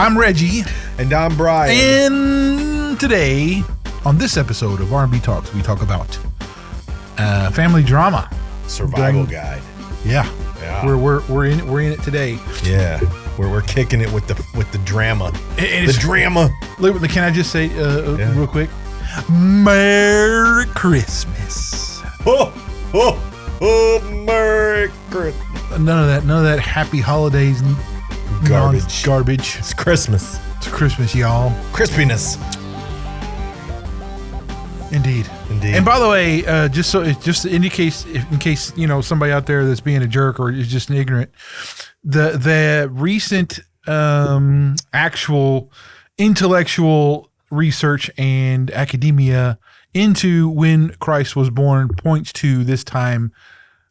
I'm Reggie. And I'm Brian. And today, on this episode of R&B Talks, we talk about family drama. Survival guide. Yeah. We're in it today. Yeah. We're kicking it with the drama. The drama. Can I just say real quick? Merry Christmas. Oh, Merry Christmas. None of that happy holidays garbage. It's Christmas. It's Christmas, y'all. Crispiness. Indeed. And by the way, just in case somebody out there that's being a jerk or is just ignorant, the recent actual intellectual research and academia into when Christ was born points to this time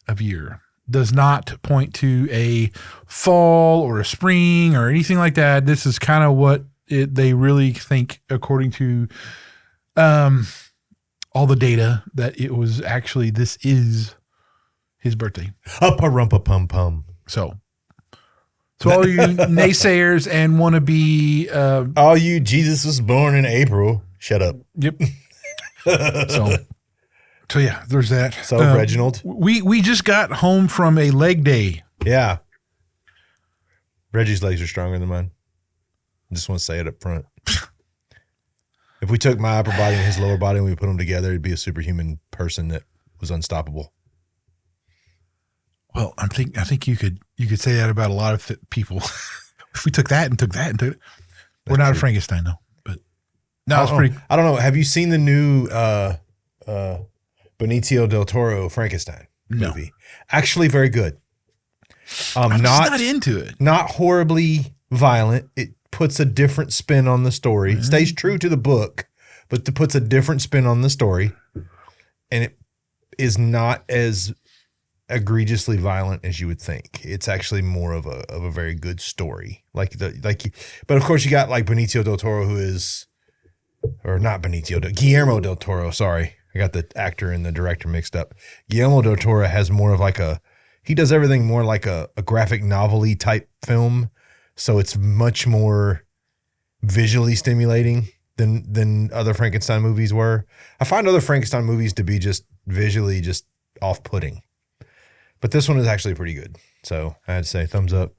of year. Does not point to a fall or a spring or anything like that. This is kind of what they really think, according to all the data, that it was actually, this is his birthday. Up-a-rumpa-pum-pum. So all you naysayers and want to be... all you Jesus was born in April. Shut up. Yep. So yeah, there's that. So Reginald. We just got home from a leg day. Yeah. Reggie's legs are stronger than mine. I just want to say it up front. If we took my upper body and his lower body and we put them together, it'd be a superhuman person that was unstoppable. Well, I think you could say that about a lot of people. If we took that and took that and took it. We're not a Frankenstein though, but no, it's pretty. I don't know. Have you seen the new Benicio del Toro Frankenstein movie? No. Actually, very good. I'm not into it. Not horribly violent. It puts a different spin on the story. It stays true to the book, but it puts a different spin on the story, and it is not as egregiously violent as you would think. It's actually more of a very good story. But of course you got like Benicio del Toro, Guillermo del Toro. Sorry, I got the actor and the director mixed up. Guillermo del Toro has more of he does everything more like a graphic novel-y type film. So it's much more visually stimulating than other Frankenstein movies were. I find other Frankenstein movies to be just visually just off-putting. But this one is actually pretty good. So I had to say thumbs up.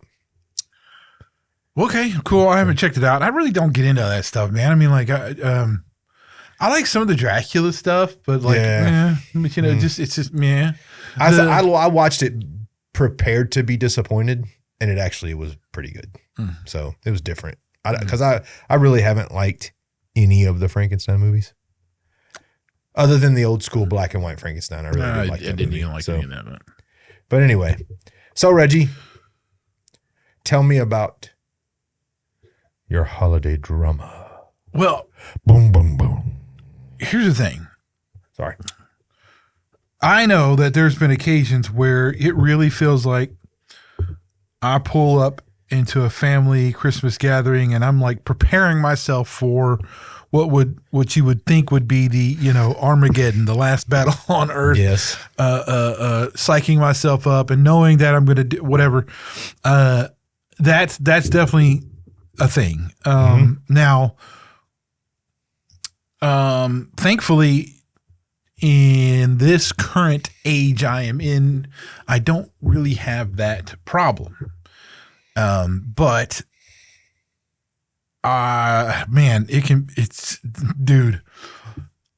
Okay, cool. I haven't checked it out. I really don't get into that stuff, man. I mean, I like some of the Dracula stuff, but it's just meh. I watched it prepared to be disappointed, and it actually was pretty good. So it was different because I really haven't liked any of the Frankenstein movies other than the old school black and white Frankenstein. I really didn't like that. I didn't even like any of that. But anyway, so Reggie, tell me about your holiday drama. Well, boom, boom, boom. Here's the thing. Sorry. I know that there's been occasions where it really feels like I pull up into a family Christmas gathering and I'm like preparing myself for what you would think would be the, Armageddon, the last battle on Earth. Yes. Psyching myself up and knowing that I'm going to do whatever. That's definitely a thing. Now, thankfully, in this current age I am in, I don't really have that problem. But man, dude,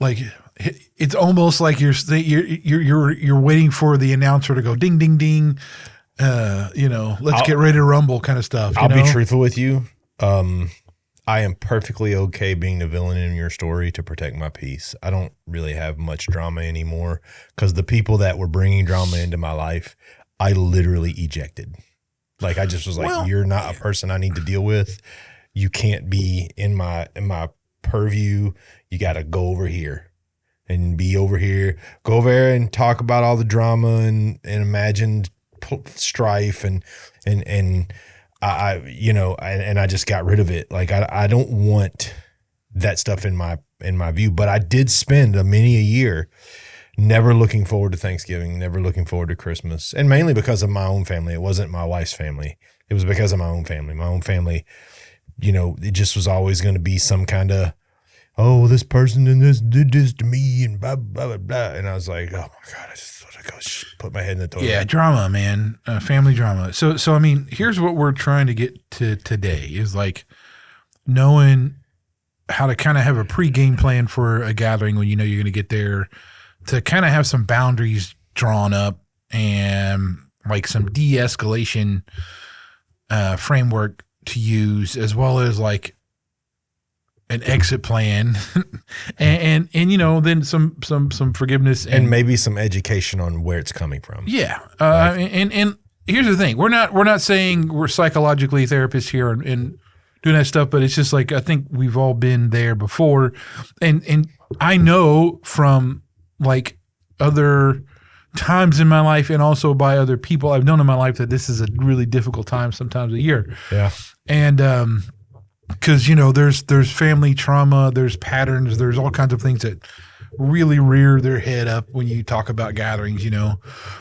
like it's almost like you're waiting for the announcer to go ding, ding, ding. Let's get ready to rumble kind of stuff. I'll be truthful with you. I am perfectly okay being the villain in your story to protect my peace. I don't really have much drama anymore because the people that were bringing drama into my life, I literally ejected. Like I just was like, you're not a person I need to deal with. You can't be in my purview. You got to go over here and be over here. Go over there and talk about all the drama and imagined strife and I just got rid of it. Like I don't want that stuff in my view, but I did spend many a year never looking forward to Thanksgiving, never looking forward to Christmas, and mainly because of my own family. It wasn't my wife's family. It was because of my own family. My own family it just was always going to be some kind of, oh, this person and this did this to me and blah, blah, blah, blah. And I was like, oh my God, I just want to go put my head in the toilet. Yeah, drama, man. Family drama. So I mean, here's what we're trying to get to today is like knowing how to kind of have a pre-game plan for a gathering when you know you're going to get there, to kind of have some boundaries drawn up and like some de-escalation framework to use, as well as like an exit plan and then some forgiveness and maybe some education on where it's coming from. Yeah. And here's the thing. We're not saying we're psychologically therapists here and doing that stuff, but it's just like, I think we've all been there before. And I know from like other times in my life and also by other people I've known in my life that this is a really difficult time sometimes a year. Yeah. And, because there's family trauma, there's patterns, there's all kinds of things that really rear their head up when you talk about gatherings.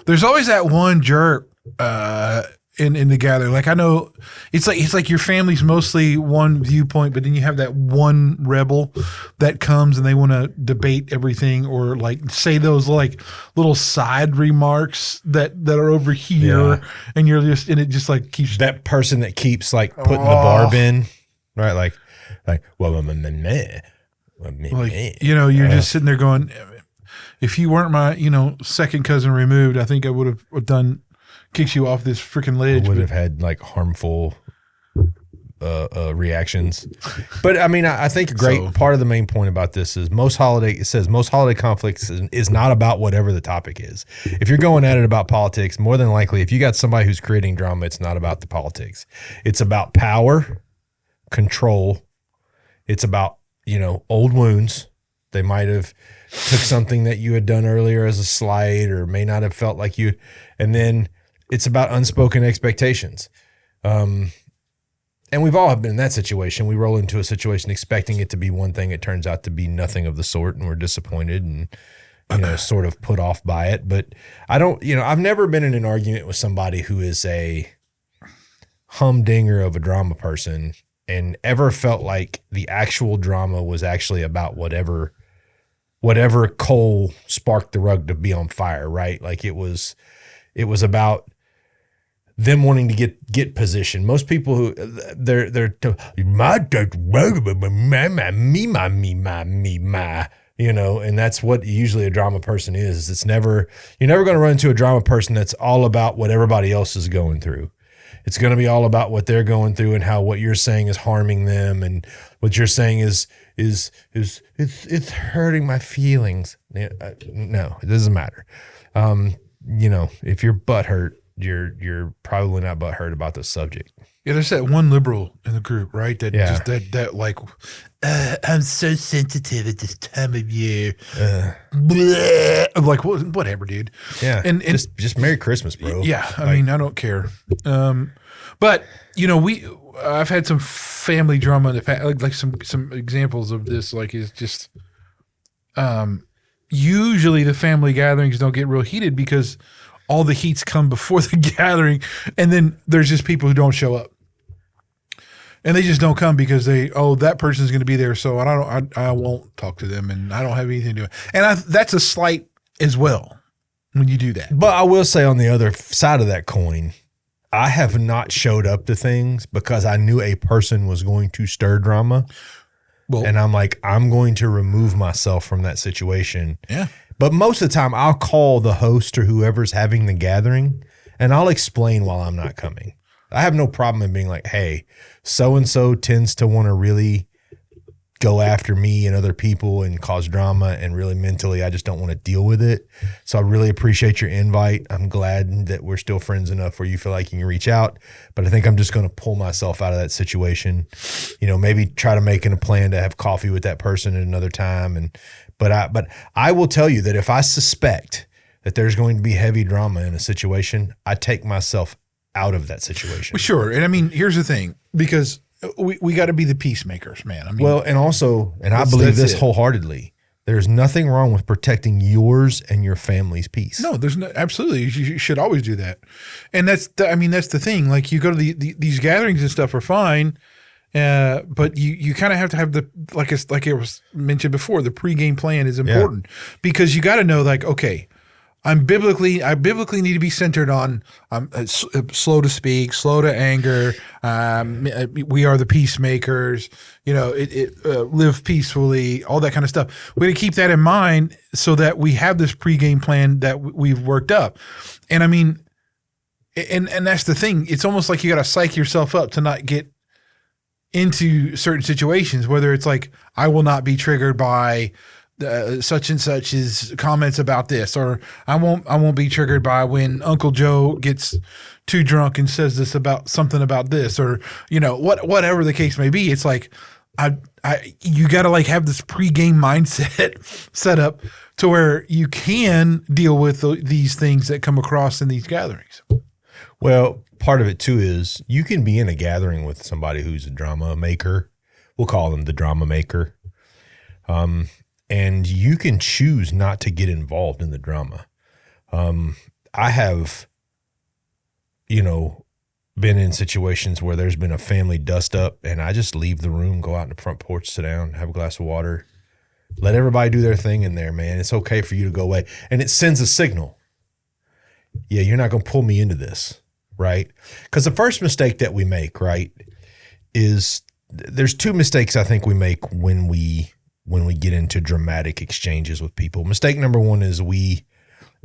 There's always that one jerk in the gathering. Like I know it's like your family's mostly one viewpoint, but then you have that one rebel that comes and they want to debate everything or like say those like little side remarks that are over here, and it just like keeps that person that keeps like putting the barb in. Right, like, well, you're just sitting there going, if you weren't my, second cousin removed, I think I would have kicked you off this freaking ledge. Would have had like harmful reactions. But I mean, I think a great part of the main point about this is most holiday conflicts is not about whatever the topic is. If you're going at it about politics, more than likely, if you got somebody who's creating drama, it's not about the politics. It's about power, control. It's about, old wounds. They might have took something that you had done earlier as a slight or may not have felt like you. And then it's about unspoken expectations. And we've all been in that situation. We roll into a situation expecting it to be one thing. It turns out to be nothing of the sort, and we're disappointed and, sort of put off by it. But I've never been in an argument with somebody who is a humdinger of a drama person and ever felt like the actual drama was actually about whatever coal sparked the rug to be on fire, right? Like it was about them wanting to get position. Most people who they're and that's what usually a drama person is. You're never going to run into a drama person that's all about what everybody else is going through. It's going to be all about what they're going through and how what you're saying is harming them, and what you're saying is it's hurting my feelings. No, it doesn't matter. If you're butthurt, you're probably not butthurt about the subject. Yeah, there's that one liberal in the group, right? That like, I'm so sensitive at this time of year. I'm like, whatever, dude. Yeah, and just Merry Christmas, bro. Yeah, I mean, I don't care. But I've had some family drama in the past, like some examples of this. Like, is just usually the family gatherings don't get real heated because all the heats come before the gathering, and then there's just people who don't show up. And they just don't come because that person's going to be there, so I won't talk to them, and I don't have anything to do. And that's a slight as well when you do that. But I will say on the other side of that coin, I have not showed up to things because I knew a person was going to stir drama. Well, and I'm like, I'm going to remove myself from that situation. Yeah. But most of the time, I'll call the host or whoever's having the gathering, and I'll explain why I'm not coming. I have no problem in being like, hey, so-and-so tends to want to really go after me and other people and cause drama, and really mentally, I just don't want to deal with it. So I really appreciate your invite. I'm glad that we're still friends enough where you feel like you can reach out, but I think I'm just going to pull myself out of that situation. Maybe try to make a plan to have coffee with that person at another time. But I will tell you that if I suspect that there's going to be heavy drama in a situation, I take myself out of that situation. Well, sure. And I mean, here's the thing, because we got to be the peacemakers, man. I mean, and I believe this wholeheartedly. There's nothing wrong with protecting yours and your family's peace. No, there's no, absolutely. You should always do that. And that's the thing. Like, you go to these gatherings and stuff are fine. But you kind of have to have like it was mentioned before, the pregame plan is important because you got to know, like, okay, I biblically need to be centered on slow to speak, slow to anger. We are the peacemakers. Live peacefully, all that kind of stuff. We got to keep that in mind so that we have this pregame plan that we've worked up. And I mean, and that's the thing. It's almost like you got to psych yourself up to not get into certain situations, whether it's like, I will not be triggered by such and such's comments about this, or I won't be triggered by when Uncle Joe gets too drunk and says this about something about this, or whatever the case may be. It's like you got to like have this pregame mindset set up to where you can deal with these things that come across in these gatherings. Well, part of it too is you can be in a gathering with somebody who's a drama maker. We'll call them the drama maker. And you can choose not to get involved in the drama. I have, been in situations where there's been a family dust up and I just leave the room, go out in the front porch, sit down, have a glass of water, let everybody do their thing in there, man. It's okay for you to go away. And it sends a signal. Yeah, you're not going to pull me into this, right? Because the first mistake that we make, right, is there's two mistakes I think we make when we get into dramatic exchanges with people. Mistake number one is we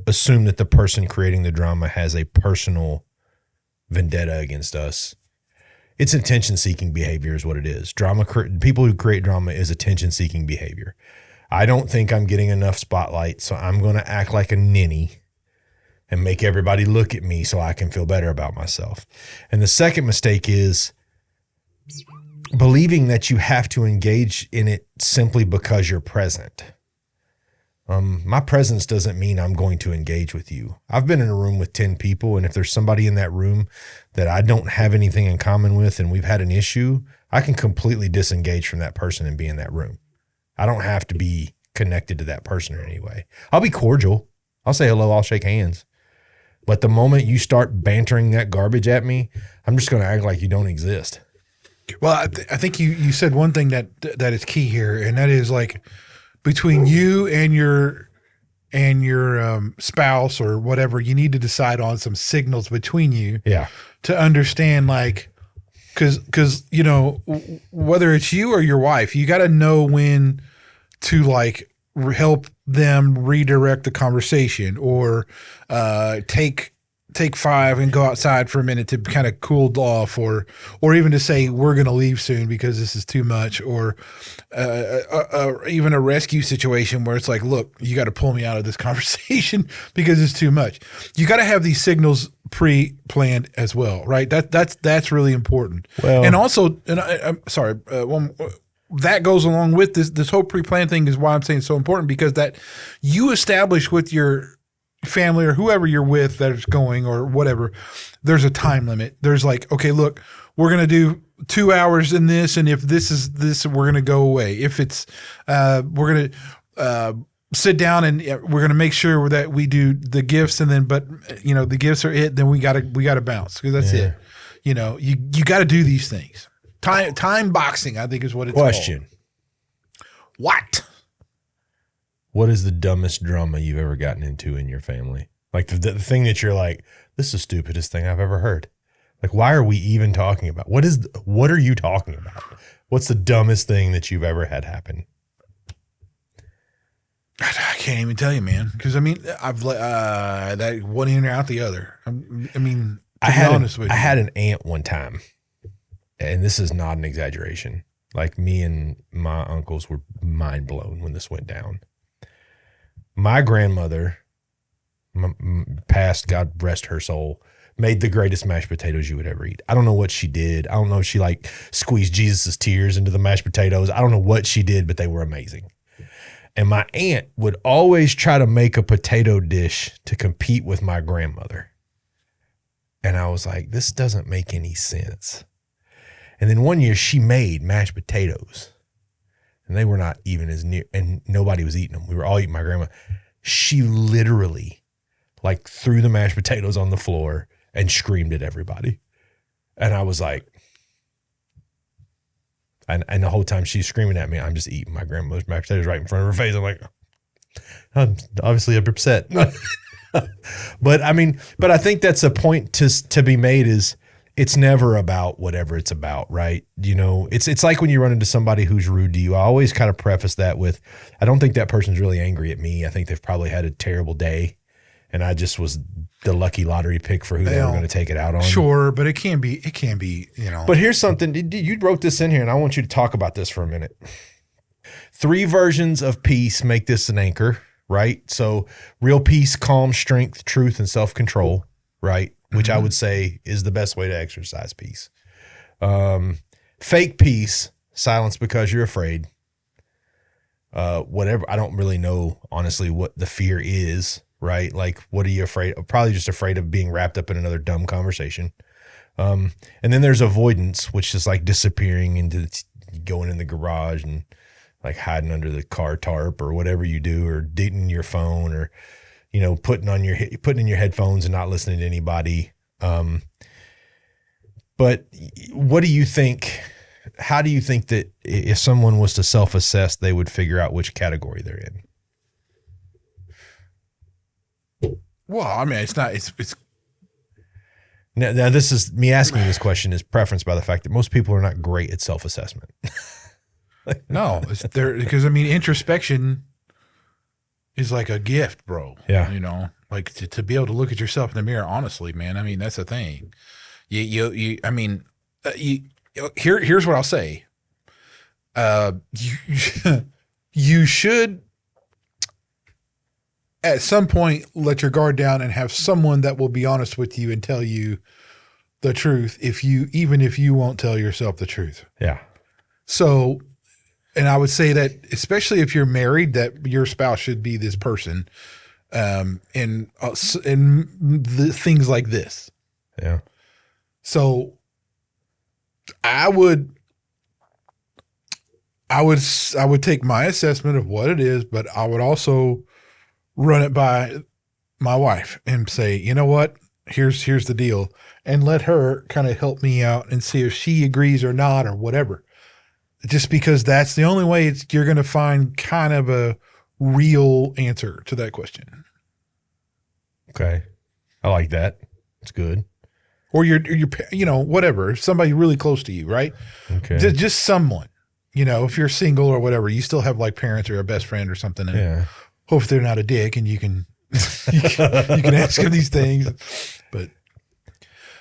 assume that the person creating the drama has a personal vendetta against us. It's attention-seeking behavior is what it is. People who create drama is attention-seeking behavior. I don't think I'm getting enough spotlight, so I'm going to act like a ninny and make everybody look at me so I can feel better about myself. And the second mistake is believing that you have to engage in it simply because you're present. My presence doesn't mean I'm going to engage with you. I've been in a room with 10 people, and if there's somebody in that room that I don't have anything in common with and we've had an issue, I can completely disengage from that person and be in that room. I don't have to be connected to that person in any way. I'll be cordial. I'll say hello. I'll shake hands. But the moment you start bantering that garbage at me, I'm just going to act like you don't exist. Well, I think you said one thing that is key here, and that is like between you and your spouse or whatever, you need to decide on some signals between you, to understand, like, because whether it's you or your wife, you got to know when to like help them redirect the conversation, or take 5 and go outside for a minute to kind of cool off, or even to say, we're going to leave soon because this is too much, or even a rescue situation where it's like, look, you got to pull me out of this conversation because it's too much. You got to have these signals pre-planned as well, right? That's really important. Well, and also, and I'm sorry, that goes along with this whole pre-planned thing is why I'm saying it's so important, because that you establish with your family or whoever you're with that is going or whatever, there's a time limit. There's like, okay, look, we're going to do 2 hours in this, and if this is this, we're going to go away. If it's we're going to sit down and we're going to make sure that we do the gifts, and then but the gifts are it, then we got to bounce, because that's it. You got to do these things. Time boxing, I think, is what it's Question. Called. What is the dumbest drama you've ever gotten into in your family? Like the thing that you're like, this is the stupidest thing I've ever heard. Like, why are we even talking about? What are you talking about? What's the dumbest thing that you've ever had happen? I can't even tell you, man. Because I mean, I've that one in or out the other. I had an aunt one time, and this is not an exaggeration. Like, me and my uncles were mind blown when this went down. My grandmother, passed, God rest her soul, made the greatest mashed potatoes you would ever eat. I don't know what she did. I don't know if she like squeezed Jesus's tears into the mashed potatoes. I don't know what she did, but they were amazing. And my aunt would always try to make a potato dish to compete with my grandmother. And I was like, this doesn't make any sense. And then one year she made mashed potatoes, and they were not even as near, and nobody was eating them. We were all eating my grandma. She literally like threw the mashed potatoes on the floor and screamed at everybody. And I was like, And the whole time she's screaming at me, I'm just eating my grandmother's mashed potatoes right in front of her face. I'm like, I'm obviously upset. But I think that's a point to be made is it's never about whatever it's about, right? You know, it's like when you run into somebody who's rude to you, I always kind of preface that with, I don't think that person's really angry at me. I think they've probably had a terrible day and I just was the lucky lottery pick for who they were going to take it out on. Sure, but it can be, you know. But here's something, you wrote this in here and I want you to talk about this for a minute. 3 versions of peace make this an anchor, right? So real peace, calm, strength, truth, and self-control, right? Which I would say is the best way to exercise peace. Fake peace, silence because you're afraid. Whatever, I don't really know, honestly, what the fear is, right? Like, what are you afraid of? Probably just afraid of being wrapped up in another dumb conversation. And then there's avoidance, which is like disappearing into going in the garage and like hiding under the car tarp or whatever you do, or dating your phone, or you know, putting in your headphones and not listening to anybody. But what do you think? How do you think that if someone was to self-assess, they would figure out which category they're in? Well, I mean, it's now this is me asking you this question is preferenced by the fact that most people are not great at self-assessment. No, it's there because I mean, introspection is like a gift, bro. Yeah. You know, like to be able to look at yourself in the mirror, honestly, man. I mean, that's the thing. Here's what I'll say. You should at some point let your guard down and have someone that will be honest with you and tell you the truth even if you won't tell yourself the truth. Yeah. So, and I would say that especially if you're married, that your spouse should be this person, in the things like this. Yeah. So I would take my assessment of what it is, but I would also run it by my wife and say, you know what, here's the deal, and let her kind of help me out and see if she agrees or not or whatever. Just because that's the only way you're going to find kind of a real answer to that question. Okay. I like that. It's good. Or you're you know, whatever, somebody really close to you, right? Okay. Just someone, you know, if you're single or whatever, you still have like parents or a best friend or something. And yeah. Hopefully they're not a dick and you can ask them these things. But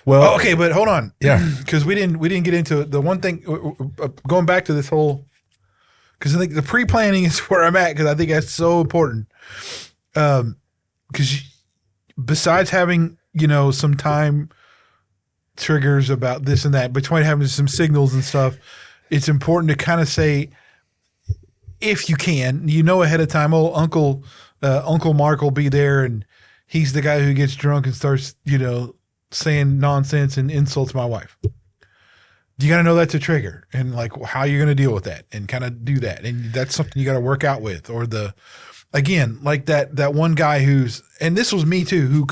well, okay, but hold on. Yeah. Cause we didn't get into it. The one thing going back to this whole, cause I think the pre-planning is where I'm at. Cause I think that's so important. Cause besides having, you know, some time triggers about this and that, between having some signals and stuff, it's important to kind of say, if you can, you know, ahead of time, Uncle Mark will be there and he's the guy who gets drunk and starts, you know, saying nonsense and insults my wife. You got to know that's a trigger and like how you're going to deal with that and kind of do that. And that's something you got to work out with. Or again, like that one guy and this was me too,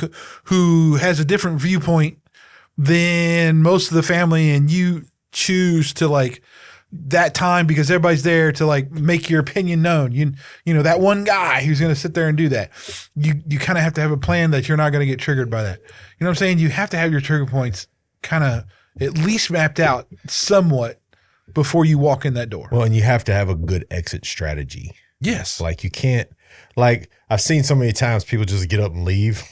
who has a different viewpoint than most of the family, and you choose to like that time because everybody's there to like make your opinion known. You know, that one guy who's going to sit there and do that. You kind of have to have a plan that you're not going to get triggered by that. You know what I'm saying? You have to have your trigger points kind of at least mapped out somewhat before you walk in that door. Well, and you have to have a good exit strategy. Yes. Like you can't, like I've seen so many times people just get up and leave.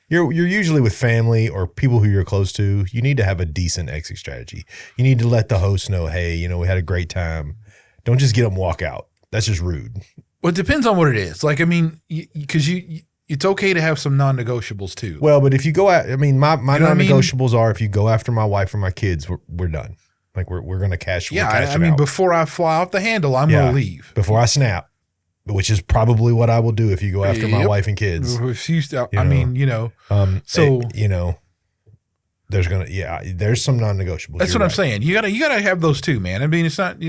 You're usually with family or people who you're close to. You need to have a decent exit strategy. You need to let the host know, hey, you know, we had a great time. Don't just get up and walk out. That's just rude. Well, it depends on what it is. Like, I mean, because it's okay to have some non-negotiables too. Well, but if you go out, I mean, my non-negotiables are if you go after my wife or my kids, we're done. Like we're going to cash. Yeah. I mean, before I fly off the handle, I'm going to leave. Before I snap, which is probably what I will do if you go after my wife and kids. I mean, you know, so, you know, there's some non-negotiables. That's what I'm saying. You gotta have those too, man. I mean, it's not.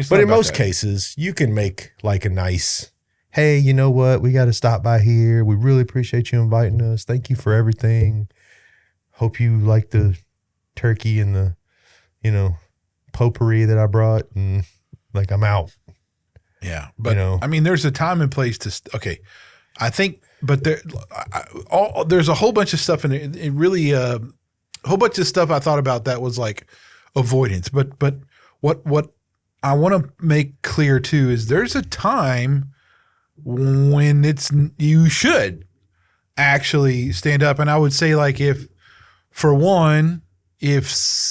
But in most cases, you can make like a nice, hey, you know what? We got to stop by here. We really appreciate you inviting us. Thank you for everything. Hope you like the turkey and the, you know, potpourri that I brought, and like I'm out. Yeah, but I mean, there's a time and place to. Okay, I think, but there's a whole bunch of stuff in it. It really a whole bunch of stuff I thought about that was like avoidance. But what I want to make clear too is there's a time when you should actually stand up, and I would say like if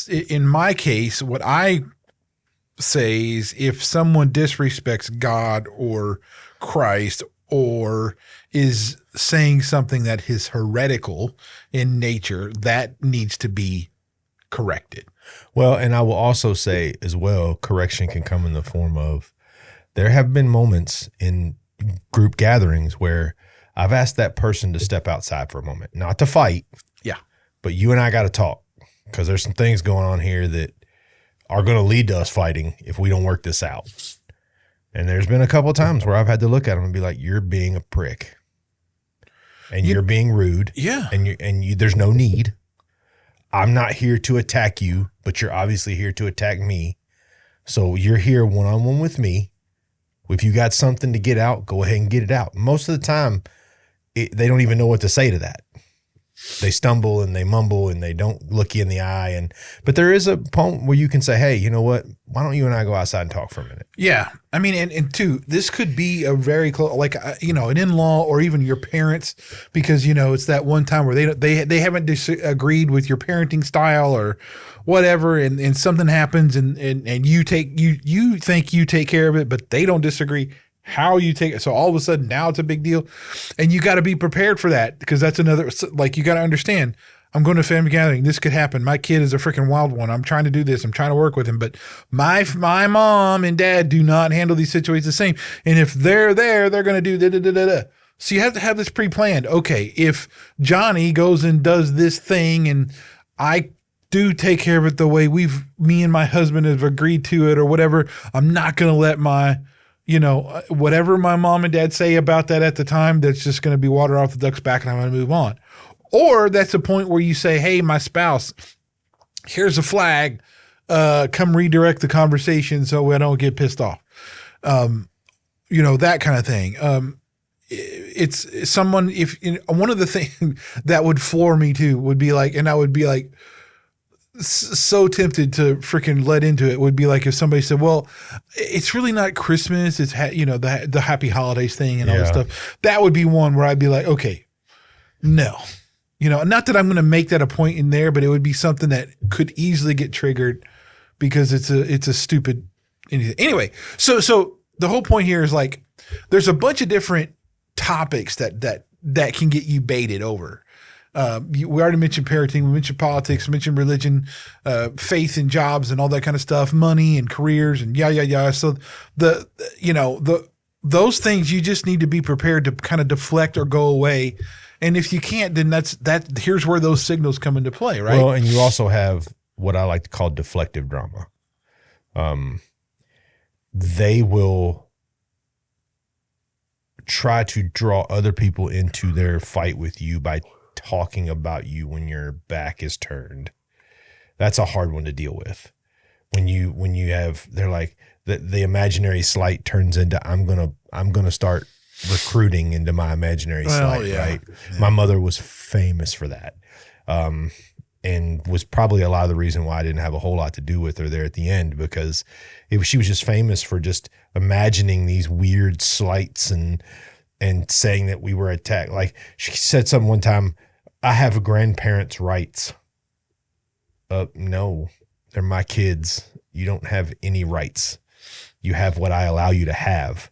in my case, what I say is if someone disrespects God or Christ or is saying something that is heretical in nature, that needs to be corrected. Well, and I will also say as well, correction can come in the form of there have been moments in group gatherings where I've asked that person to step outside for a moment, not to fight. Yeah. But you and I got to talk because there's some things going on here that are going to lead to us fighting if we don't work this out. And there's been a couple of times where I've had to look at them and be like, you're being a prick and you're being rude. Yeah. And there's no need. I'm not here to attack you, but you're obviously here to attack me. So you're here one-on-one with me. If you got something to get out, go ahead and get it out. Most of the time, they don't even know what to say to that. They stumble and they mumble and they don't look you in the eye. But there is a point where you can say, hey, you know what? Why don't you and I go outside and talk for a minute? Yeah. I mean, and two, this could be a very close, like, an in-law or even your parents, because, it's that one time where they haven't disagreed with your parenting style or whatever. And something happens and you think you take care of it, but they don't disagree. How you take it. So all of a sudden now it's a big deal and you got to be prepared for that because that's another, like you got to understand, I'm going to a family gathering. This could happen. My kid is a freaking wild one. I'm trying to do this. I'm trying to work with him, but my mom and dad do not handle these situations the same. And if they're there, they're going to do da-da-da-da-da. So you have to have this pre-planned. Okay. If Johnny goes and does this thing and I do take care of it the way me and my husband have agreed to it or whatever, I'm not going to let my, whatever my mom and dad say about that at the time, that's just going to be water off the duck's back and I'm going to move on. Or that's the point where you say, hey, my spouse, here's a flag, come redirect the conversation so I don't get pissed off. That kind of thing. It's someone, one of the things that would floor me too would be like, and I would be like, so tempted to freaking let into it would be like if somebody said, well, it's really not Christmas. It's, the happy holidays thing and all this stuff. That would be one where I'd be like, okay, no, not that I'm going to make that a point in there, but it would be something that could easily get triggered because it's a stupid anything. Anyway. So the whole point here is like, there's a bunch of different topics that can get you baited over. We already mentioned parenting, we mentioned politics, we mentioned religion, faith and jobs and all that kind of stuff, money and careers and yeah. So those things you just need to be prepared to kind of deflect or go away. And if you can't, then here's where those signals come into play, right? Well, and you also have what I like to call deflective drama. They will try to draw other people into their fight with you by talking about you when your back is turned. That's a hard one to deal with. When you have, they're like the imaginary slight turns into I'm gonna start recruiting into my imaginary slight, right? Yeah. My mother was famous for that, and was probably a lot of the reason why I didn't have a whole lot to do with her there at the end, because she was just famous for just imagining these weird slights and saying that we were attacked. Like she said something one time, I have grandparents' rights. No, they're my kids. You don't have any rights. You have what I allow you to have.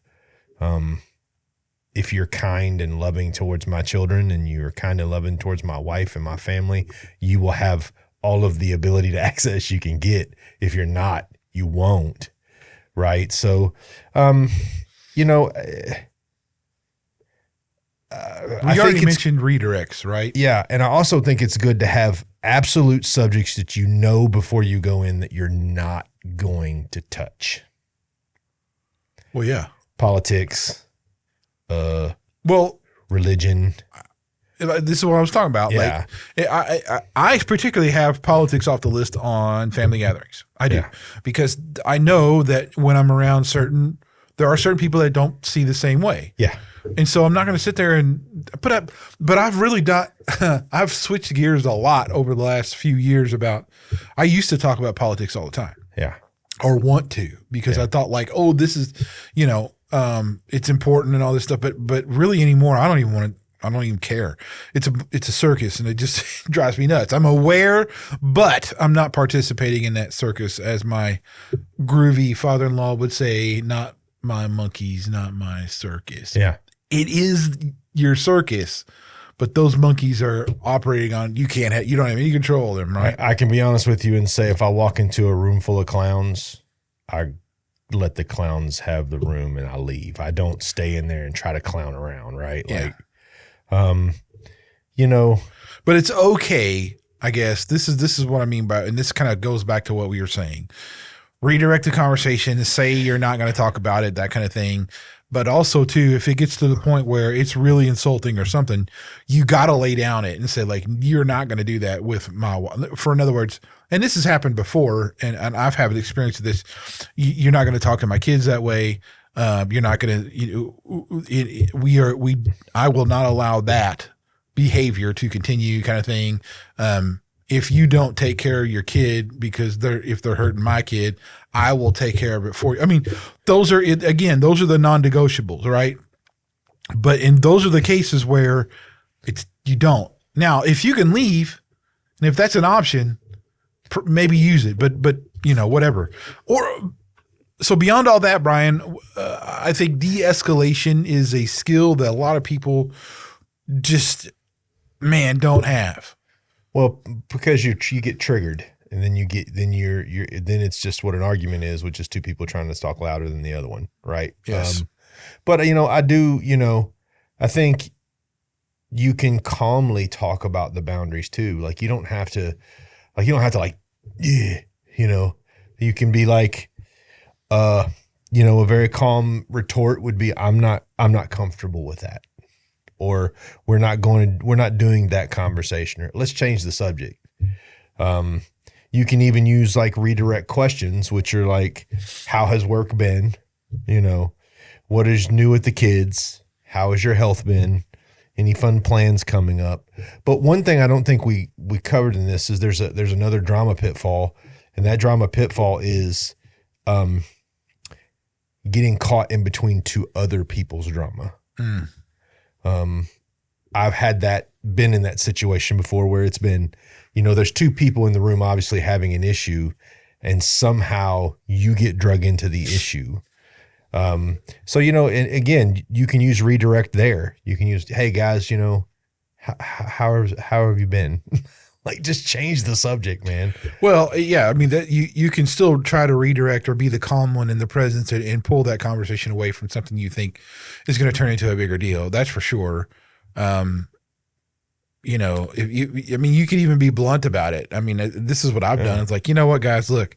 If you're kind and loving towards my children and you're kind and loving towards my wife and my family, you will have all of the ability to access you can get. If you're not, you won't. Right. So, we already mentioned redirects, right? Yeah. And I also think it's good to have absolute subjects that you know before you go in that you're not going to touch. Well, yeah. Politics, religion. this is what I was talking about. Yeah. Like, I particularly have politics off the list on family gatherings. I do, because I know that when I'm around there are certain people that don't see the same way. Yeah. And so I'm not going to sit there and put up, but I've really not, I've switched gears a lot over the last few years I used to talk about politics all the time. Yeah. Or want to, because I thought like, oh, this is, it's important and all this stuff. But really anymore, I don't even care. It's a circus, and it just drives me nuts. I'm aware, but I'm not participating in that circus, as my groovy father-in-law would say, not my monkeys, not my circus. Yeah. It is your circus, but those monkeys are operating on, you don't have any control of them, right? I can be honest with you and say, if I walk into a room full of clowns, I let the clowns have the room and I leave. I don't stay in there and try to clown around, right? Yeah. But it's okay, I guess. This is what I mean by, and this kind of goes back to what we were saying. Redirect the conversation, say you're not going to talk about it, that kind of thing. But also, too, if it gets to the point where it's really insulting or something, you got to lay down it and say, like, you're not going to do that with my wife. For in other words, and this has happened before, and I've had experience with this. You're not going to talk to my kids that way. You're not going to. I will not allow that behavior to continue, kind of thing. If you don't take care of your kid because if they're hurting my kid, I will take care of it for you. I mean, those are the non-negotiables, right? But those are the cases where you don't. Now, if you can leave, and if that's an option, maybe use it. But whatever. So beyond all that, Brian, I think de-escalation is a skill that a lot of people just don't have. Well, because you get triggered, and then then it's just what an argument is, which is two people trying to talk louder than the other one, right? Yes. But I think you can calmly talk about the boundaries too. Like you don't have to you can be like, a very calm retort would be, I'm not comfortable with that. Or we're not doing that conversation, or let's change the subject. You can even use like redirect questions, which are like, how has work been? What is new with the kids? How has your health been? Any fun plans coming up? But one thing I don't think we covered in this is there's another drama pitfall, and that drama pitfall is getting caught in between two other people's drama. I've been in that situation before where it's been, there's two people in the room obviously having an issue, and somehow you get drug into the issue. And again, you can use redirect there. You can use, hey guys, how have you been? Like, just change the subject, man. Well, yeah, I mean that you can still try to redirect or be the calm one in the presence and pull that conversation away from something you think is going to turn into a bigger deal. That's for sure. You could even be blunt about it. I mean, this is what I've done. It's like, you know what, guys, look,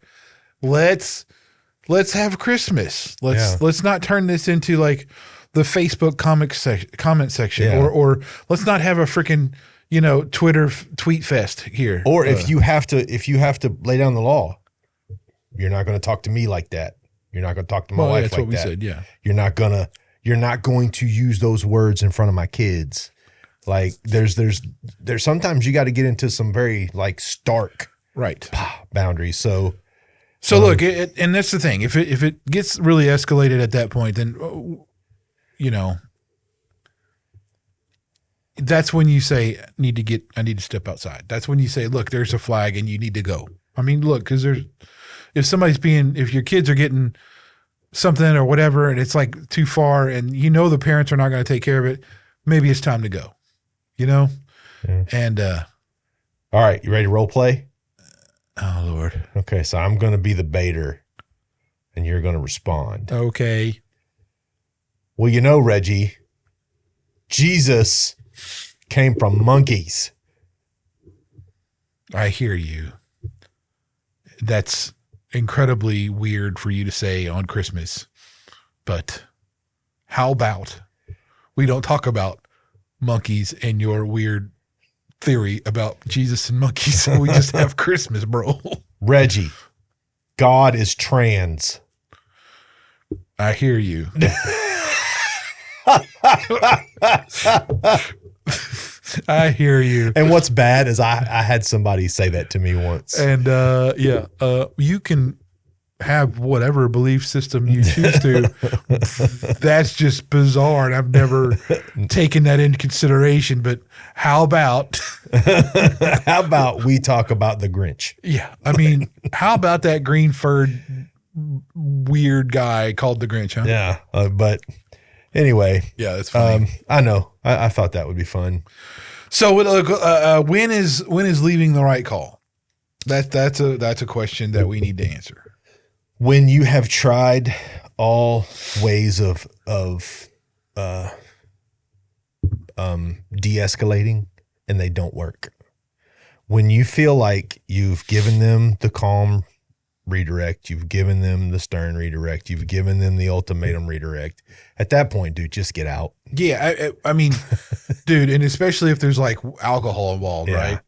let's have Christmas. Let's not turn this into like the Facebook comment section, or let's not have a freaking Twitter tweet fest here. Or if you have to lay down the law, you're not going to talk to me like that. You're not going to talk to my wife like that. That's what we said. Yeah. You're not going to use those words in front of my kids. Like there's sometimes you got to get into some very like stark boundaries. So look, and that's the thing. If it gets really escalated at that point, then that's when you say, I need to step outside. That's when you say, look, there's a flag and you need to go. I mean, look, because if your kids are getting something or whatever, and it's like too far, and the parents are not going to take care of it, maybe it's time to go. Yeah. And all right, you ready to role play? Oh Lord. Okay, so I'm going to be the baiter, and you're going to respond. Okay. Well, Reggie, Jesus came from monkeys. I hear you. That's incredibly weird for you to say on Christmas, but how about we don't talk about monkeys and your weird theory about Jesus and monkeys. So we just have Christmas, bro. Reggie, God is trans. I hear you. I hear you. And what's bad is I had somebody say that to me once. And you can have whatever belief system you choose to. That's just bizarre, and I've never taken that into consideration. But how about we talk about the Grinch? Yeah, I mean, how about that green furred weird guy called the Grinch? Huh? Yeah, but anyway, yeah, that's funny. I know. I thought that would be fun. So, when is leaving the right call? That's a question that we need to answer. When you have tried all ways of de-escalating and they don't work. When you feel like you've given them the calm redirect, you've given them the stern redirect, you've given them the ultimatum redirect. At that point, dude, just get out. Yeah, I mean, dude, and especially if there's like alcohol involved, Yeah.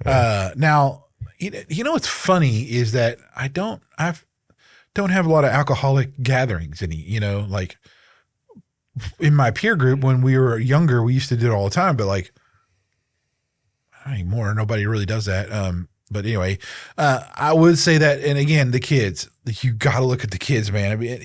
right? Now, you know what's funny is that I don't have a lot of alcoholic gatherings. Like in my peer group when we were younger, we used to do it all the time. But like, not anymore. Nobody really does that. But anyway, I would say that, and again, the kids, you got to look at the kids, man. I mean,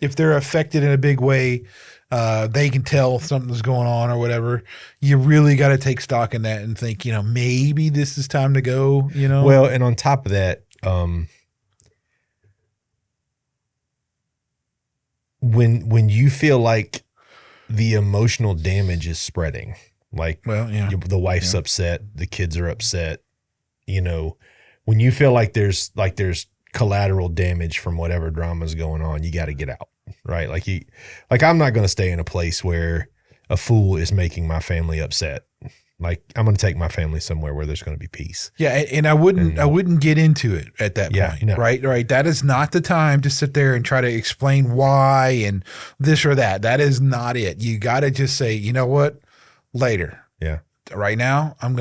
if they're affected in a big way, they can tell something's going on or whatever. You really got to take stock in that and think, maybe this is time to go, Well, and on top of that, when you feel like the emotional damage is spreading, like the wife's upset, the kids are upset, when you feel like there's collateral damage from whatever drama is going on, you got to get out, right? Like I'm not going to stay in a place where a fool is making my family upset. Like I'm going to take my family somewhere where there's going to be peace. Yeah. And I wouldn't get into it at that point. No. Right. That is not the time to sit there and try to explain why and this or that. That is not it. You got to just say, you know what, later. Yeah. Right now, I'm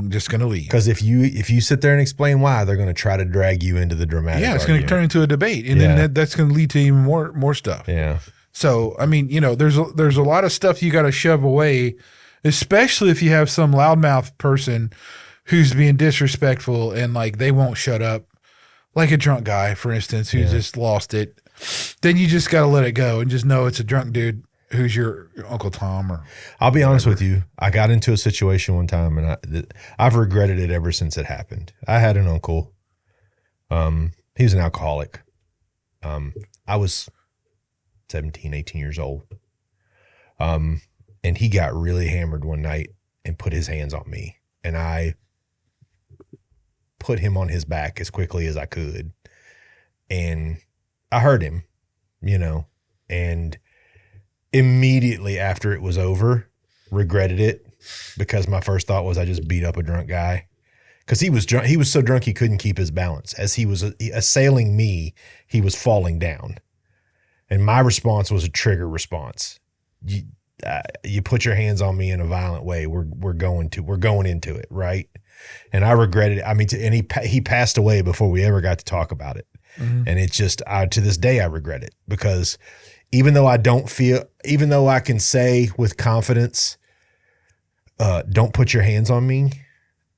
just going to leave. Because if you sit there and explain why, they're going to try to drag you into the dramatic. Yeah. It's going to turn into a debate, and then that's going to lead to even more stuff. Yeah. So, I mean, there's a lot of stuff you got to shove away, especially if you have some loudmouth person who's being disrespectful and like they won't shut up, like a drunk guy, for instance, who just lost it. Then you just got to let it go and just know it's a drunk dude who's your Uncle Tom. Or I'll be honest with you. I got into a situation one time and I've regretted it ever since it happened. I had an uncle. He was an alcoholic. I was 17, 18 years old. And he got really hammered one night and put his hands on me. And I put him on his back as quickly as I could. And I hurt him, and immediately after it was over, regretted it, because my first thought was I just beat up a drunk guy. Because he was drunk. He was so drunk he couldn't keep his balance. As he was assailing me, he was falling down. And my response was a trigger response. You put your hands on me in a violent way, we're going into it, right? And I regretted it. I mean, and he passed away before we ever got to talk about it. Mm-hmm. And it's just, to this day, I regret it, because even though I can say with confidence, don't put your hands on me.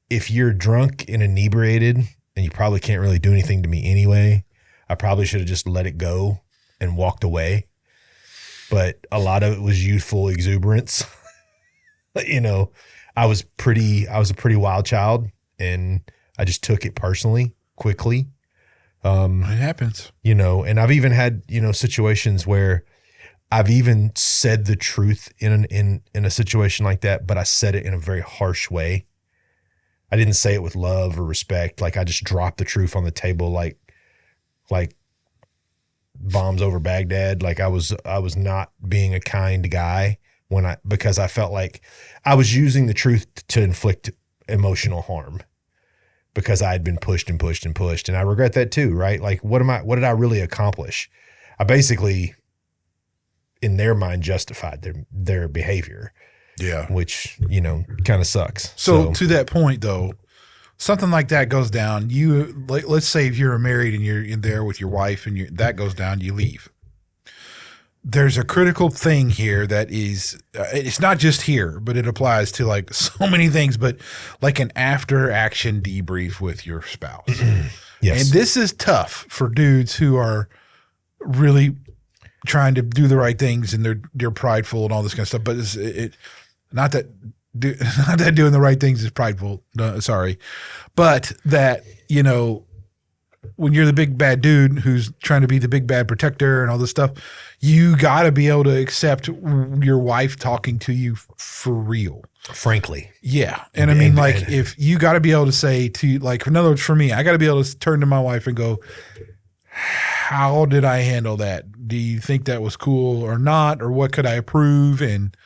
If you're drunk and inebriated and you probably can't really do anything to me anyway, I probably should have just let it go and walked away. But a lot of it was youthful exuberance. I was a pretty wild child, and I just took it personally quickly. It happens, and I've even had, situations where I've even said the truth in a situation like that, but I said it in a very harsh way. I didn't say it with love or respect. Like I just dropped the truth on the table, like bombs over Baghdad. Like I was not being a kind guy because I felt like I was using the truth to inflict emotional harm, because I had been pushed and pushed and pushed. And I regret that too, right? Like what did I really accomplish? I basically in their mind justified their behavior. Yeah. Which, kind of sucks. So to that point though, something like that goes down. Let's say if you're married and you're in there with your wife and that goes down, you leave. There's a critical thing here that is, it's not just here, but it applies to like so many things, but like an after action debrief with your spouse. Yes. And this is tough for dudes who are really trying to do the right things and they're prideful and all this kind of stuff. But not that doing the right things is prideful. No, sorry. But that, when you're the big bad dude who's trying to be the big bad protector and all this stuff, you got to be able to accept your wife talking to you for real. Frankly. Yeah. And I mean, if you got to be able to say to, like, in other words, for me, I got to be able to turn to my wife and go, how did I handle that? Do you think that was cool or not? Or what could I improve? And,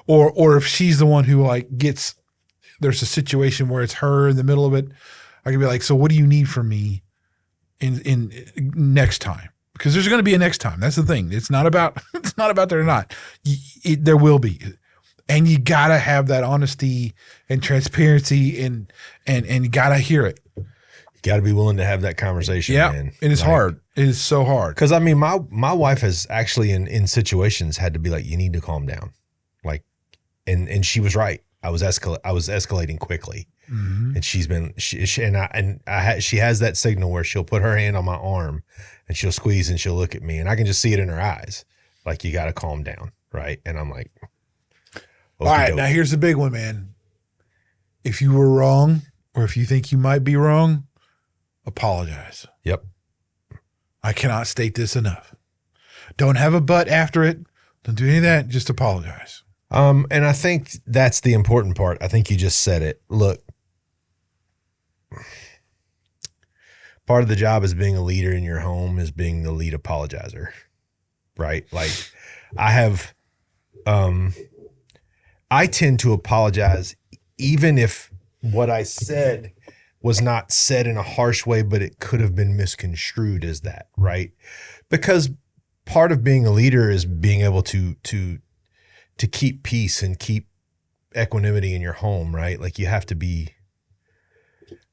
or if she's the one who like there's a situation where it's her in the middle of it, I can be like, so what do you need from me in next time? Because there's going to be a next time. That's the thing. It's not about there or not. There will be. And you got to have that honesty and transparency and you got to hear it. You got to be willing to have that conversation. Yeah. Man. It is hard. It is so hard. Because I mean, my wife has actually in situations had to be like, you need to calm down. Like, and she was right. I was escalating quickly. Mm-hmm. And she has that signal where she'll put her hand on my arm and she'll squeeze and she'll look at me and I can just see it in her eyes. Like, you got to calm down. Right. And I'm like, all right, now here's the big one, man. If you were wrong or if you think you might be wrong, apologize. Yep. I cannot state this enough. Don't have a but after it. Don't do any of that. Just apologize. And I think that's the important part. I think you just said it. Look, part of the job as being a leader in your home is being the lead apologizer, right? Like I tend to apologize even if what I said was not said in a harsh way, but it could have been misconstrued as that, right? Because part of being a leader is being able to keep peace and keep equanimity in your home, right? Like, you have to be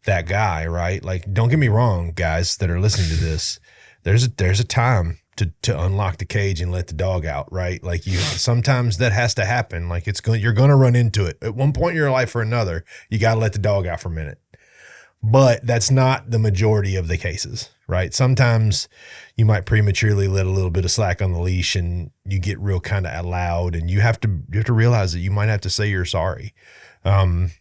that guy, right? Like, don't get me wrong, guys that are listening to this. There's a time to unlock the cage and let the dog out, right? Like, sometimes that has to happen. Like, you're going to run into it at one point in your life or another. You got to let the dog out for a minute. But that's not the majority of the cases, right? Sometimes you might prematurely let a little bit of slack on the leash and you get real kind of loud, and you have to realize that you might have to say you're sorry. And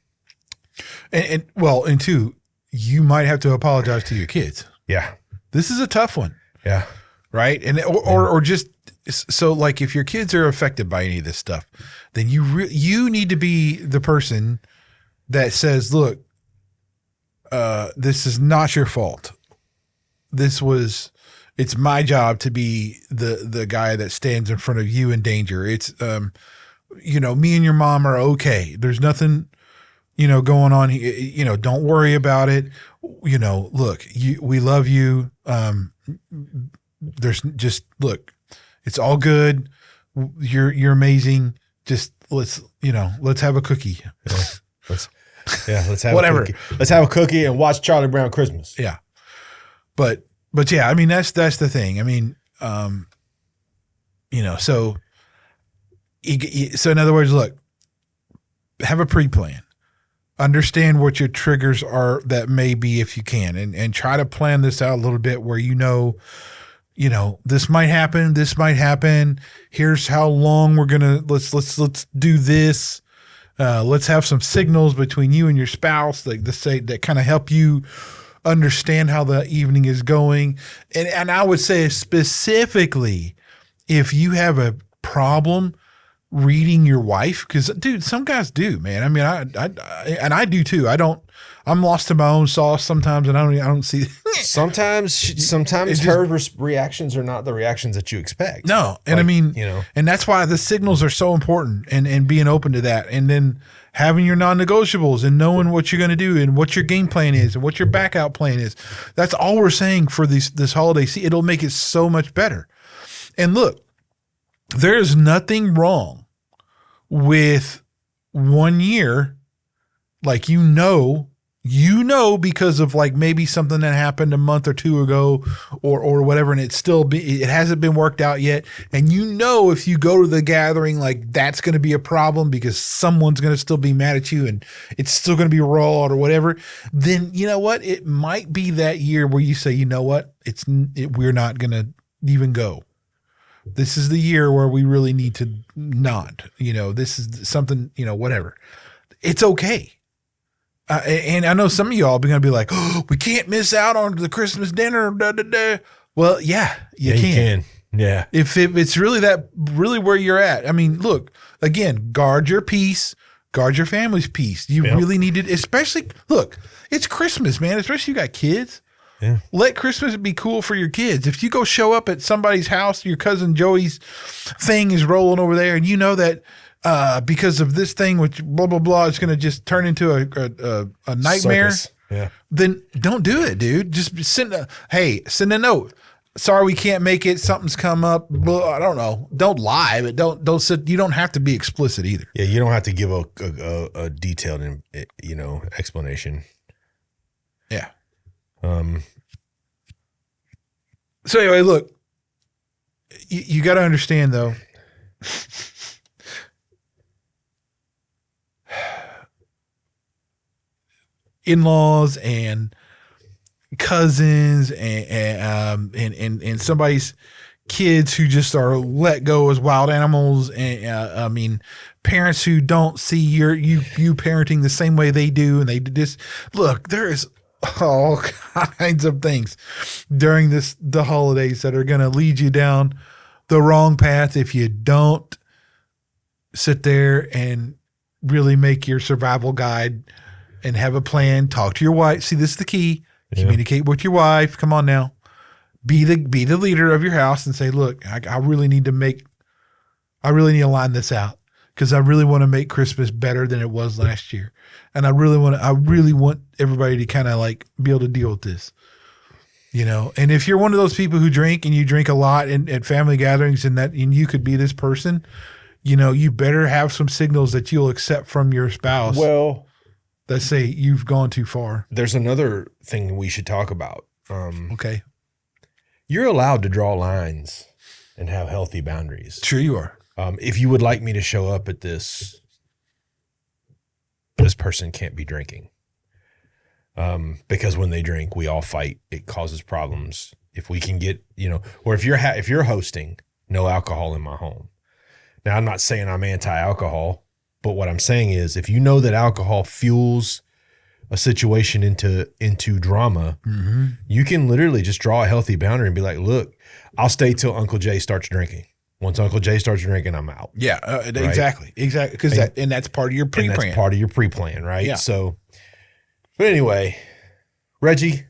two, you might have to apologize to your kids. Yeah. This is a tough one. Yeah. Right. And, or just, so like if your kids are affected by any of this stuff, then you need to be the person that says, look, this is not your fault. It's my job to be the guy that stands in front of you in danger. It's, me and your mom are okay. There's nothing, going on here. Don't worry about it. Look, we love you. Look, it's all good. You're amazing. Just let's have a cookie. Yeah. Let's have whatever. A cookie. Let's have a cookie and watch Charlie Brown Christmas. Yeah. But yeah, I mean, that's the thing. I mean, so in other words, look, have a pre-plan, understand what your triggers are that may be, if you can, and try to plan this out a little bit where, this might happen. Here's how long we're going to, let's do this. Let's have some signals between you and your spouse that kind of help you understand how the evening is going. And I would say specifically, if you have a problem reading your wife, because dude, some guys do, man. I mean, I do too. I'm lost in my own sauce sometimes, and I don't see. Sometimes her reactions are not the reactions that you expect. No, and I mean, and that's why the signals are so important, and being open to that, and then having your non-negotiables and knowing what you're going to do and what your game plan is and what your back out plan is. That's all we're saying for this holiday season. It'll make it so much better. And look, there's nothing wrong with 1 year, like, because of like maybe something that happened a month or two ago or whatever, and it hasn't been worked out yet. And if you go to the gathering, like that's going to be a problem because someone's going to still be mad at you and it's still going to be raw or whatever. Then you know what? It might be that year where you say, you know what? We're not going to even go. This is the year where we really need to not, this is something, whatever. It's okay. And I know some of y'all are going to be like, oh, we can't miss out on the Christmas dinner. Da, da, da. Well, yeah, you can. Yeah. If it's really where you're at. I mean, look, again, guard your peace, guard your family's peace. You really need it, especially, look, it's Christmas, man, especially you got kids. Yeah. Let Christmas be cool for your kids. If you go show up at somebody's house, your cousin Joey's thing is rolling over there, and you know that because of this thing, which blah, blah, blah, it's going to just turn into a nightmare. Circus. Yeah. Then don't do it, dude. Just send a note. Sorry, we can't make it. Something's come up. Blah, I don't know. Don't lie, but don't sit. You don't have to be explicit either. Yeah. You don't have to give a detailed, explanation. Yeah. So anyway, look, you got to understand though, in-laws and cousins and somebody's kids who just are let go as wild animals. And I mean, parents who don't see you parenting the same way they do. And they just look, there is all kinds of things during the holidays that are going to lead you down the wrong path if you don't sit there and really make your survival guide and have a plan. Talk to your wife. See, this is the key. Yeah. Communicate with your wife. Come on now. Be the leader of your house and say, look, I really need to line this out because I really want to make Christmas better than it was last year. And I really want everybody to kind of like be able to deal with this, and if you're one of those people who drink and you drink a lot at family gatherings and you could be this person, you better have some signals that you'll accept from your spouse. Well, that say you've gone too far. There's another thing we should talk about. Okay. You're allowed to draw lines and have healthy boundaries. Sure you are. If you would like me to show up at this person can't be drinking. Because when they drink, we all fight. It causes problems. If we can get, or if you're hosting, no alcohol in my home. Now, I'm not saying I'm anti-alcohol, but what I'm saying is if you know that alcohol fuels a situation into drama, mm-hmm. you can literally just draw a healthy boundary and be like, look, I'll stay till Uncle Jay starts drinking. Once Uncle Jay starts drinking, I'm out. Yeah, right? Exactly. Because that's part of your pre-plan. That's part of your pre-plan, right? Yeah. So, but anyway, Reggie.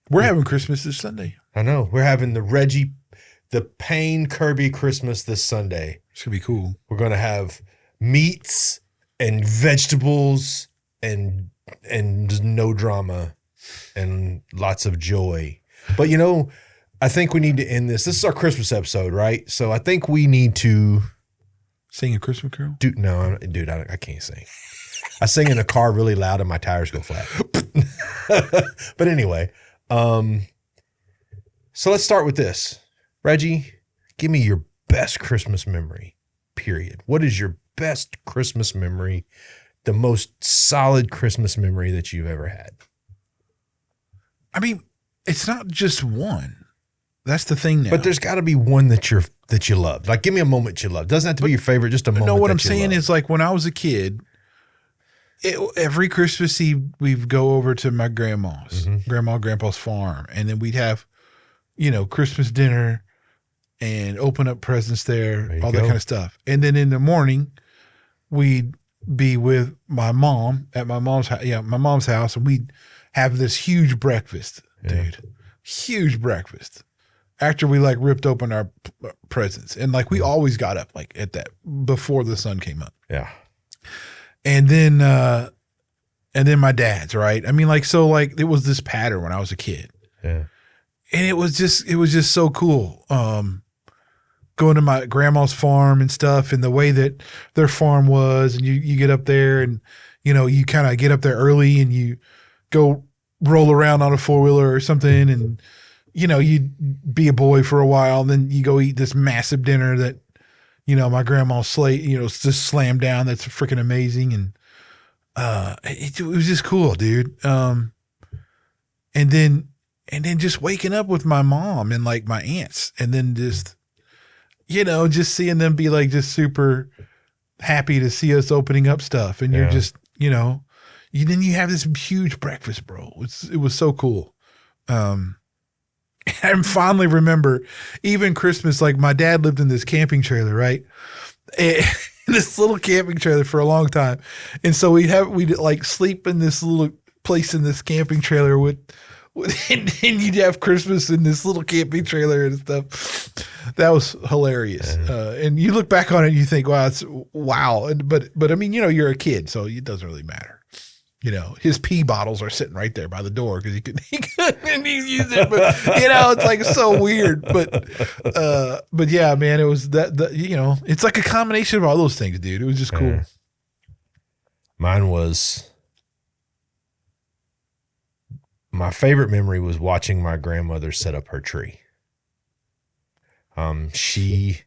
We're having Christmas this Sunday. I know. We're having the Payne Kirby Christmas this Sunday. It's going to be cool. We're going to have meats and vegetables and no drama and lots of joy. But, I think we need to end this. This is our Christmas episode, right? So I think we need to sing a Christmas carol. Dude, I can't sing. I sing in a car really loud and my tires go flat. But anyway, so let's start with this. Reggie, give me your best Christmas memory, period. What is your best Christmas memory, the most solid Christmas memory that you've ever had? I mean, it's not just one. That's the thing now. But there's got to be one that you love. Like, give me a moment you love. Doesn't have to be your favorite, just a moment. No, what I'm you saying love. is, like, when I was a kid, every Christmas Eve we'd go over to my grandma's, grandma and grandpa's farm, and then we'd have, Christmas dinner and open up presents there all that kind of stuff. And then in the morning, we'd be with my mom at my mom's house, and we'd have this huge breakfast, dude, huge breakfast. After we like ripped open our presents, and like we always got up like at that before the sun came up. Yeah. And then my dad's, right? I mean, like, so like it was this pattern when I was a kid. Yeah. And it was just so cool. going to my grandma's farm and stuff, and the way that their farm was, and you get up there, and you kind of get up there early, and you go roll around on a 4-wheeler or something, and you'd be a boy for a while, and then you go eat this massive dinner that my grandma's slate just slammed down. That's freaking amazing, and it was just cool, dude. And then just waking up with my mom and like my aunts, and then just seeing them be like just super happy to see us opening up stuff, and you're just then you have this huge breakfast, bro. It was so cool. I fondly remember even Christmas, like my dad lived in this camping trailer, right? This little camping trailer for a long time. And so we'd like sleep in this little place in this camping trailer and you'd have Christmas in this little camping trailer and stuff. That was hilarious. And you look back on it and you think, wow. But I mean, you're a kid, so it doesn't really matter. His pee bottles are sitting right there by the door because he couldn't use it. But it's like so weird. But yeah, man, it was it's like a combination of all those things, dude. It was just cool. Mine was, my favorite memory was watching my grandmother set up her tree. She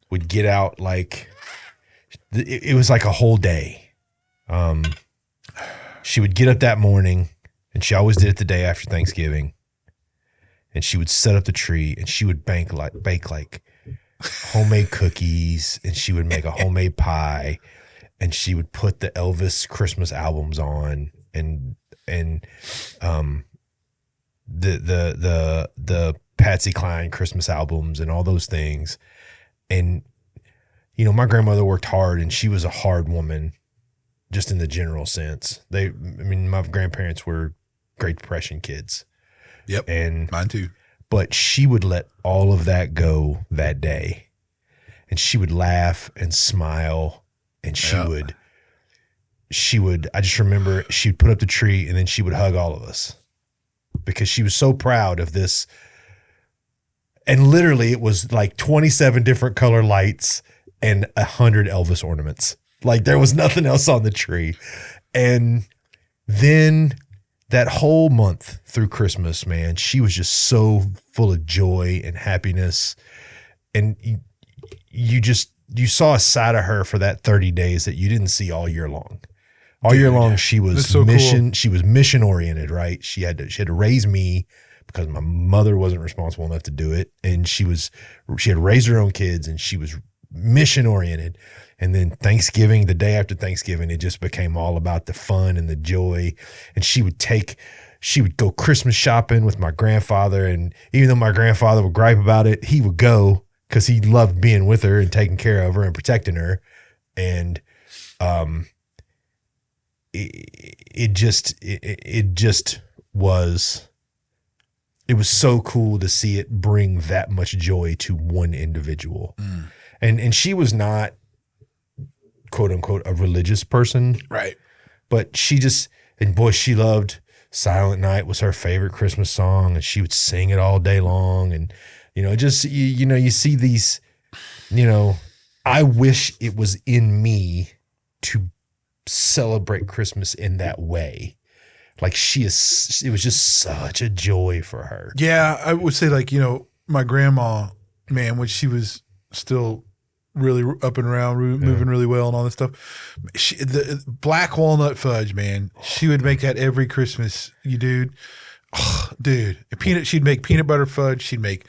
would get out like it was like a whole day. She would get up that morning, and she always did it the day after Thanksgiving, and she would set up the tree, and she would bake like homemade cookies, and she would make a homemade pie, and she would put the Elvis Christmas albums on, and the Patsy Cline Christmas albums and all those things. And my grandmother worked hard, and she was a hard woman. Just in the general sense, my grandparents were Great Depression kids. Yep. And mine too. But she would let all of that go that day, and she would laugh and smile, and she would, I just remember she'd put up the tree, and then she would hug all of us because she was so proud of this. And literally it was like 27 different color lights and 100 Elvis ornaments. Like there was nothing else on the tree. And then that whole month through Christmas, man, she was just so full of joy and happiness. And you saw a side of her for that 30 days that you didn't see all year long. All year long, she was She was mission oriented, right? She had to raise me because my mother wasn't responsible enough to do it. And she had raised her own kids, and she was mission oriented. And then Thanksgiving, the day after Thanksgiving, it just became all about the fun and the joy. And she would go Christmas shopping with my grandfather. And even though my grandfather would gripe about it, he would go because he loved being with her and taking care of her and protecting her. And it was so cool to see it bring that much joy to one individual. And she was not, quote unquote, a religious person. Right. But she loved Silent Night was her favorite Christmas song, and she would sing it all day long. And, you see these, I wish it was in me to celebrate Christmas in that way. Like it was just such a joy for her. Yeah. I would say my grandma, man, when she was still really up and around, moving really well and all this stuff. The black walnut fudge, man, she would make that every Christmas, dude. Oh, dude, she'd make peanut butter fudge. She'd make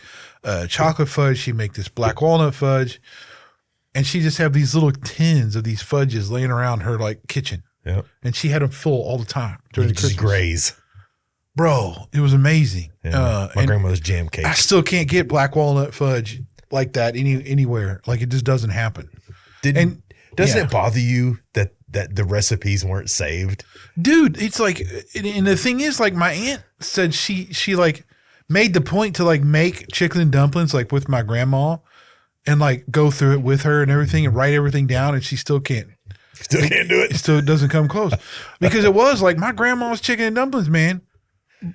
chocolate fudge. She'd make this black walnut fudge. And she just have these little tins of these fudges laying around her kitchen. Yep. And she had them full all the time during the Christmas. Graze. Bro, it was amazing. Yeah, my grandmother's jam cake. I still can't get black walnut fudge like that anywhere. Like it just doesn't happen. Doesn't it bother you that the recipes weren't saved? Dude, it's like, and the thing is, my aunt said she made the point to make chicken and dumplings with my grandma and go through it with her and everything and write everything down, and she still can't. Still can't do it. It still doesn't come close because it was my grandma's chicken and dumplings, man.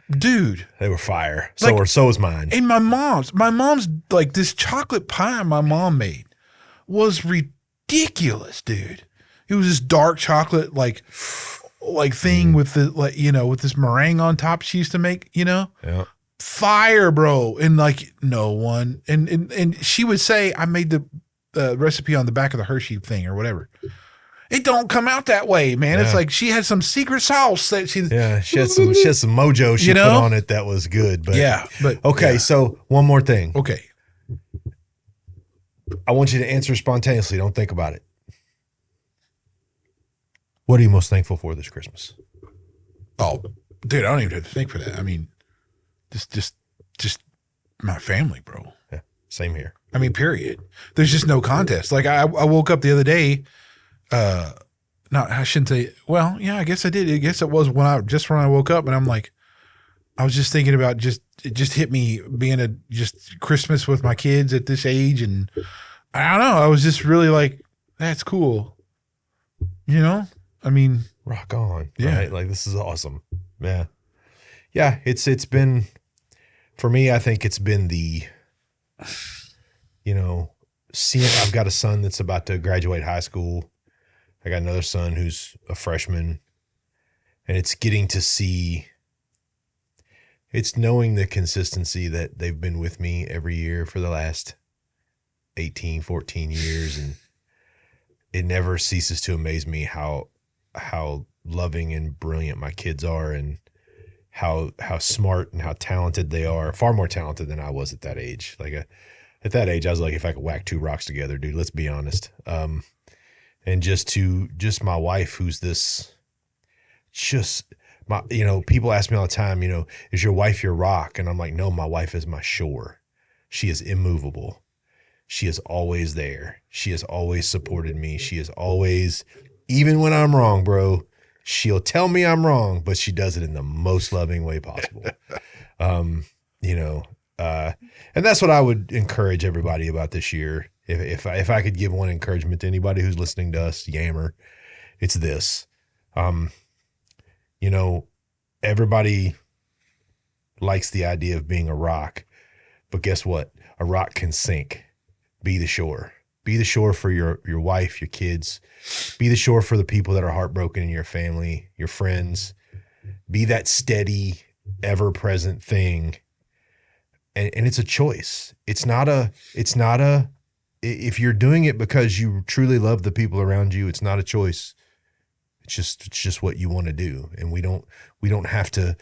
dude. They were fire. Like, So was mine. And my mom's like this chocolate pie my mom made was ridiculous, dude. It was this dark chocolate like thing with the like, you know, with this meringue on top she used to make, you know? Yeah. Fire, bro. And like no one and she would say I made the recipe on the back of the Hershey thing or whatever. It don't come out that way, man. Yeah. It's like she had some secret sauce that she had some mojo she put on it that was good. But okay, so one more thing. Okay. I want you to answer spontaneously. Don't think about it. What are you most thankful for this Christmas? Oh, dude, I don't even have to think for that. I mean, just my family, bro. Yeah, same here. I mean, period. There's just no contest. Like I woke up the other day. No, I shouldn't say. Well, yeah, I guess I did. I guess it was when I woke up, and I'm like, I was just thinking about it just hit me being just Christmas with my kids at this age, and I don't know. I was just really like, that's cool, you know. I mean, rock on, yeah. Right? Like this is awesome, yeah. It's been for me. I think it's been the, you know, seeing. I've got a son that's about to graduate high school. I got another son who's a freshman, and it's getting to see, it's knowing the consistency that they've been with me every year for the last 18, 14 years. And it never ceases to amaze me how loving and brilliant my kids are, and how smart and how talented they are, far more talented than I was at that age. Like at that age, I was like, if I could whack two rocks together, dude, let's be honest. And just my wife, who's this, you know, people ask me all the time, you know, is your wife your rock? And I'm like, no, my wife is my shore. She is immovable. She is always there. She has always supported me. She is always, even when I'm wrong, bro, she'll tell me I'm wrong, but she does it in the most loving way possible. You know, and that's what I would encourage everybody about this year. If I could give one encouragement to anybody who's listening to us yammer, it's this. You know, everybody likes the idea of being a rock, but guess what? A rock can sink. Be the shore. Be the shore for your wife, your kids. Be the shore for the people that are heartbroken in your family, your friends. Be that steady, ever-present thing. And it's a choice. It's not a, if you're doing it because you truly love the people around you, it's not a choice. It's just what you want to do. And we don't have to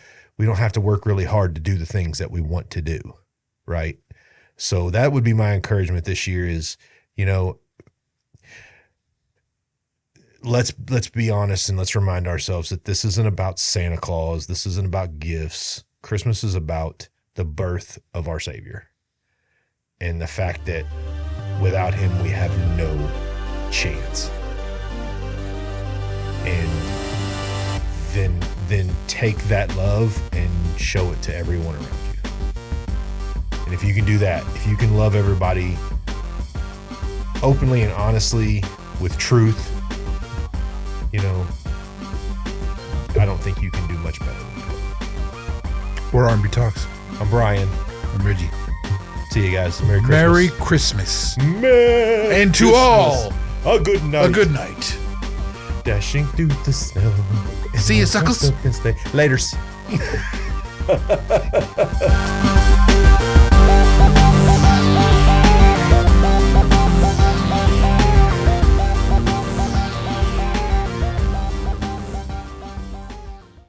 work really hard to do the things that we want to do. Right. So that would be my encouragement this year is, you know, let's be honest and let's remind ourselves that this isn't about Santa Claus. This isn't about gifts. Christmas is about the birth of our Savior and the fact that without him, we have no chance. And then take that love and show it to everyone around you. And if you can do that, if you can love everybody openly and honestly with truth, you know, I don't think you can do much better than that. We're randbtalks. I'm Brian. I'm Reggie. See you guys. Merry Christmas. Merry Christmas. Merry and to Christmas. all, a good night. A good night. Dashing through the snow. See you, suckers. Laters.